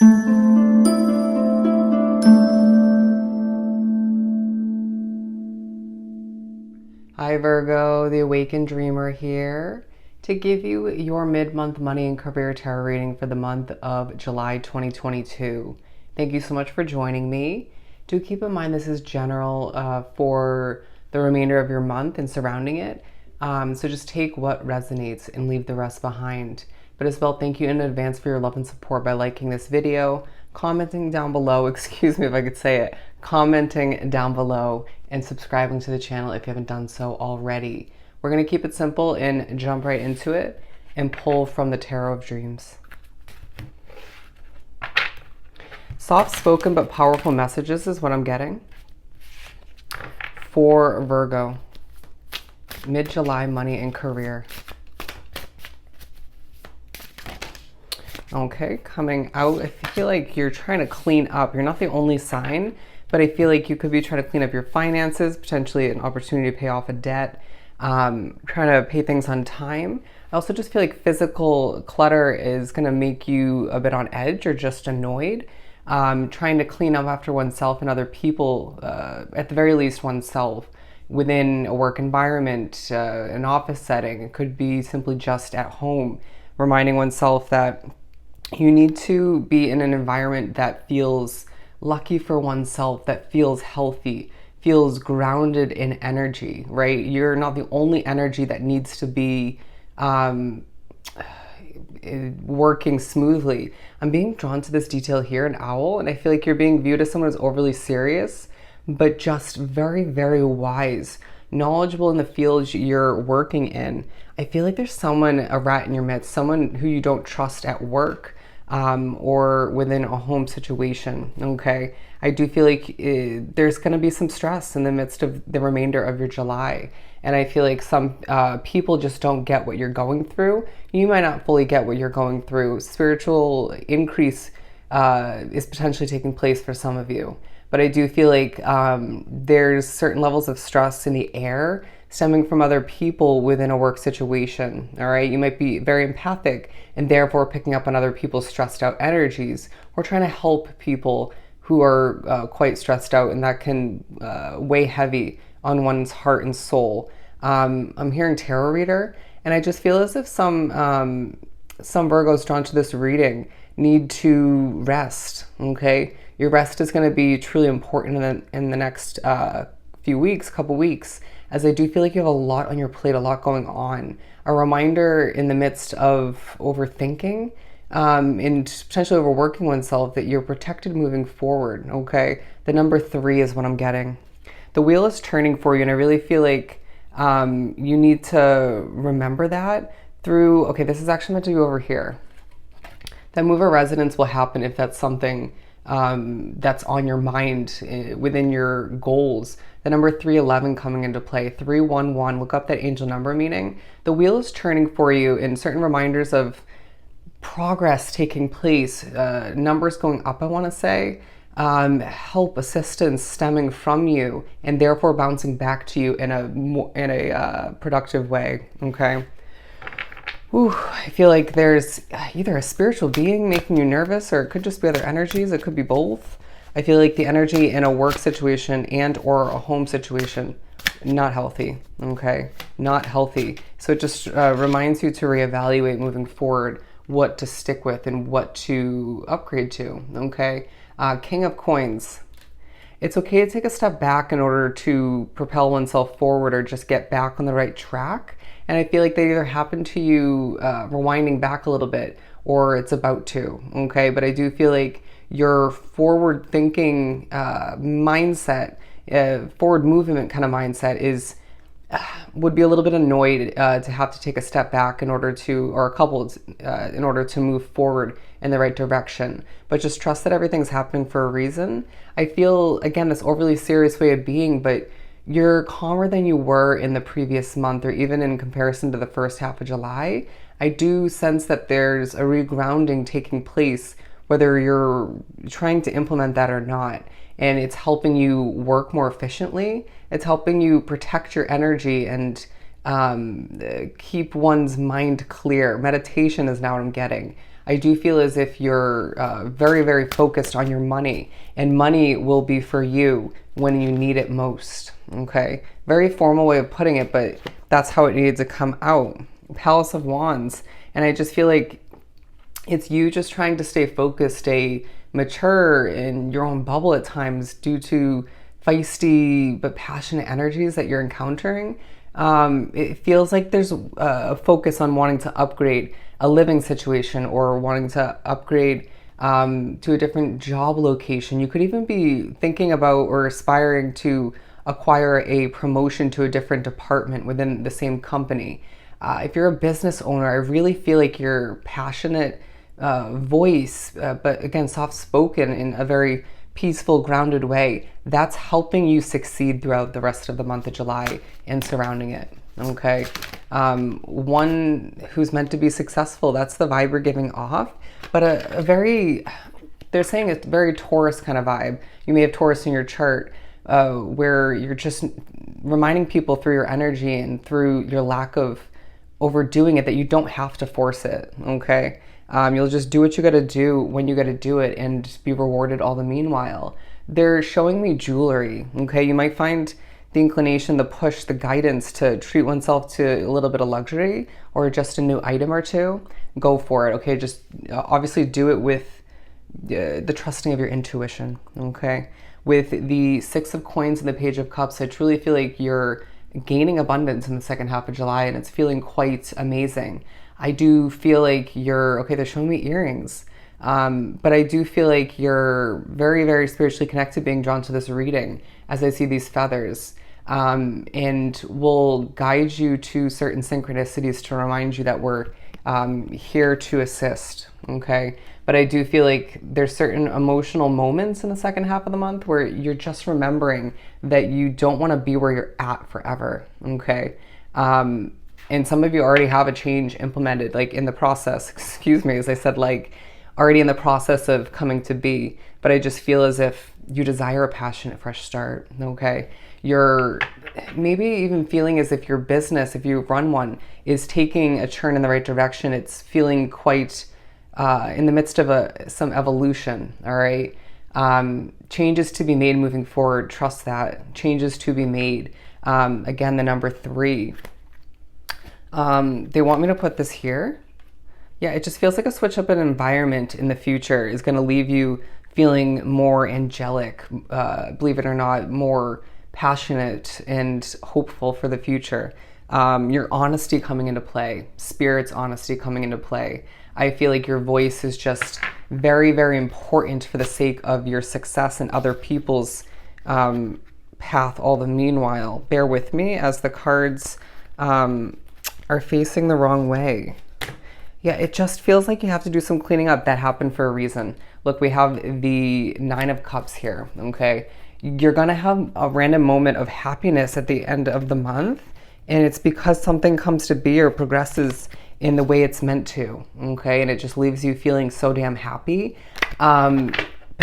Hi Virgo, the Awakened Dreamer here to give you your mid-month money and career tarot reading for the month of July 2022. Thank you so much for joining me. Do keep in mind this is general for the remainder of your month and surrounding it. So just take what resonates and leave the rest behind. But as well, thank you in advance for your love and support by liking this video, commenting down below, excuse me if I could say it, commenting down below, and subscribing to the channel if you haven't done so already. We're going to keep it simple and jump right into it and pull from the Tarot of Dreams. Soft-spoken but powerful messages is what I'm getting for Virgo. Mid-July money and career. Okay, coming out, I feel like you're trying to clean up. You're not the only sign, but I feel like you could be trying to clean up your finances, potentially an opportunity to pay off a debt, trying to pay things on time. I also just feel like physical clutter is going to make you a bit on edge or just annoyed. Trying to clean up after oneself and other people, at the very least oneself, within a work environment, an office setting. It could be simply just at home, reminding oneself that you need to be in an environment that feels lucky for oneself, that feels healthy, feels grounded in energy, right? You're not the only energy that needs to be working smoothly. I'm being drawn to this detail here, an owl, and I feel like you're being viewed as someone who's overly serious, but just very, very wise, knowledgeable in the fields you're working in. I feel like there's someone, a rat in your midst, someone who you don't trust at work, or within a home situation, okay? I do feel like there's going to be some stress in the midst of the remainder of your July. And I feel like some people just don't get what you're going through. You might not fully get what you're going through. Spiritual increase is potentially taking place for some of you. But I do feel like there's certain levels of stress in the air stemming from other people within a work situation, all right? You might be very empathic and therefore picking up on other people's stressed out energies or trying to help people who are quite stressed out, and that can weigh heavy on one's heart and soul. I'm hearing tarot reader, and I just feel as if some Virgos drawn to this reading need to rest, okay? Your rest is going to be truly important in the next couple weeks, as I do feel like you have a lot on your plate, a lot going on. A reminder in the midst of overthinking and potentially overworking oneself that you're protected moving forward, okay? The number 3 is what I'm getting. The wheel is turning for you, and I really feel like you need to remember that through, okay, this is actually meant to be over here. That move of resonance will happen if that's something that's on your mind within your goals. The number 311 coming into play, 311, look up that angel number meaning. The wheel is turning for you in certain reminders of progress taking place, numbers going up, I want to say, help, assistance stemming from you, and therefore bouncing back to you in a productive way, okay? Ooh, I feel like there's either a spiritual being making you nervous, or it could just be other energies. It could be both. I feel like the energy in a work situation and or a home situation, not healthy, okay? Not healthy. So it just reminds you to reevaluate moving forward what to stick with and what to upgrade to, okay? King of Coins. It's okay to take a step back in order to propel oneself forward or just get back on the right track. And I feel like they either happen to you rewinding back a little bit, or it's about to, okay? But I do feel like your forward thinking mindset, forward movement kind of mindset is would be a little bit annoyed to have to take a step back in order to, or a couple in order to move forward in the right direction. But just trust that everything's happening for a reason. I feel, again, this overly serious way of being, but you're calmer than you were in the previous month, or even in comparison to the first half of July. I do sense that there's a regrounding taking place, whether you're trying to implement that or not. And it's helping you work more efficiently. It's helping you protect your energy and keep one's mind clear. Meditation is now what I'm getting. I do feel as if you're very, very focused on your money, and money will be for you when you need it most. Okay, very formal way of putting it, but that's how it needed to come out. Palace of Wands, and I just feel like it's you just trying to stay focused, stay mature in your own bubble at times due to feisty but passionate energies that you're encountering. It feels like there's a focus on wanting to upgrade a living situation or wanting to upgrade to a different job location. You could even be thinking about or aspiring to acquire a promotion to a different department within the same company. If you're a business owner, I really feel like your passionate voice, but again, soft spoken in a very peaceful, grounded way, that's helping you succeed throughout the rest of the month of July and surrounding it. Okay. One who's meant to be successful, that's the vibe we're giving off, but a very, they're saying it's very Taurus kind of vibe. You may have Taurus in your chart, where you're just reminding people through your energy and through your lack of overdoing it that you don't have to force it. Okay. You'll just do what you got to do when you got to do it and be rewarded all the meanwhile. They're showing me jewelry. Okay. You might find the inclination, the push, the guidance to treat oneself to a little bit of luxury or just a new item or two. Go for it. Okay. Just obviously do it with the trusting of your intuition. Okay. With the Six of Coins and the Page of Cups, I truly feel like you're gaining abundance in the second half of July, and it's feeling quite amazing. I do feel like you're, okay, they're showing me earrings, but I do feel like you're very, very spiritually connected, being drawn to this reading as I see these feathers, and will guide you to certain synchronicities to remind you that we're here to assist, okay? But I do feel like there's certain emotional moments in the second half of the month where you're just remembering that you don't want to be where you're at forever, okay? And some of you already have a change implemented, like in the process, excuse me, as I said, like already in the process of coming to be. But I just feel as if you desire a passionate fresh start, okay? You're maybe even feeling as if your business, if you run one, is taking a turn in the right direction. It's feeling quite in the midst of some evolution, all right? Changes to be made moving forward. Trust that. Changes to be made. Again, the number 3. They want me to put this here. Yeah, it just feels like a switch up an environment in the future is going to leave you feeling more angelic, believe it or not, more passionate and hopeful for the future. Your honesty coming into play, spirit's honesty coming into play. I feel like your voice is just very, very important for the sake of your success and other people's path all the meanwhile. Bear with me as the cards are facing the wrong way. Yeah, it just feels like you have to do some cleaning up. That happened for a reason. Look, we have the 9 of Cups here, okay? You're gonna have a random moment of happiness at the end of the month, and it's because something comes to be or progresses in the way it's meant to, okay? And it just leaves you feeling so damn happy. But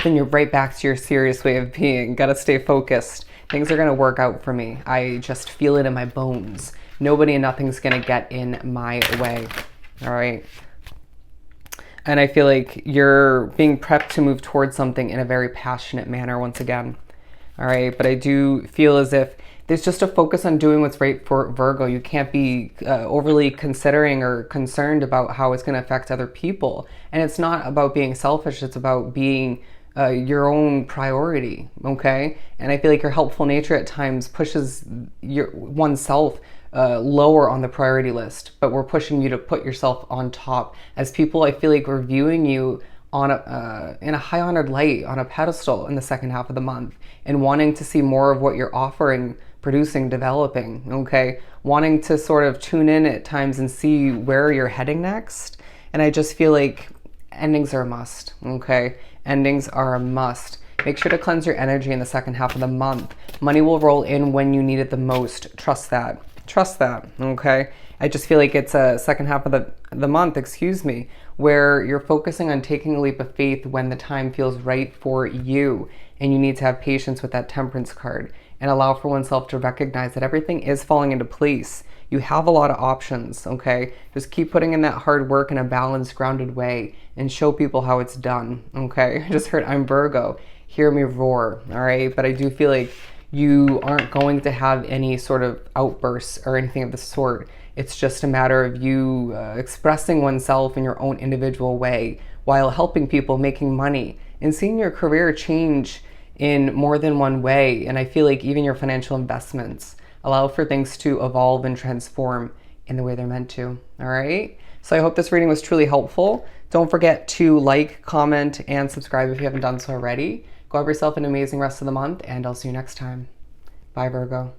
then you're right back to your serious way of being. Gotta stay focused. Things are gonna work out for me. I just feel it in my bones. Nobody and nothing's gonna get in my way, all right? And I feel like you're being prepped to move towards something in a very passionate manner once again, all right? But I do feel as if there's just a focus on doing what's right for Virgo. You can't be overly considering or concerned about how it's gonna affect other people. And it's not about being selfish, it's about being your own priority, okay? And I feel like your helpful nature at times pushes oneself lower on the priority list, but we're pushing you to put yourself on top. As people, I feel like we're viewing you on in a high honored light, on a pedestal in the second half of the month, and wanting to see more of what you're offering, producing, developing, okay? Wanting to sort of tune in at times and see where you're heading next. And I just feel like endings are a must, okay? Endings are a must. Make sure to cleanse your energy in the second half of the month. Money will roll in when you need it the most. Trust that. Trust that, okay? I just feel like it's a second half of the month, excuse me, where you're focusing on taking a leap of faith when the time feels right for you. And you need to have patience with that Temperance card and allow for oneself to recognize that everything is falling into place. You have a lot of options, okay? Just keep putting in that hard work in a balanced, grounded way and show people how it's done, okay? I just heard I'm Virgo. Hear me roar, all right? But I do feel like you aren't going to have any sort of outbursts or anything of the sort. It's just a matter of you expressing oneself in your own individual way while helping people, making money, and seeing your career change in more than one way. And I feel like even your financial investments allow for things to evolve and transform in the way they're meant to. All right. So I hope this reading was truly helpful. Don't forget to like, comment, and subscribe if you haven't done so already. Go have yourself an amazing rest of the month, and I'll see you next time. Bye, Virgo.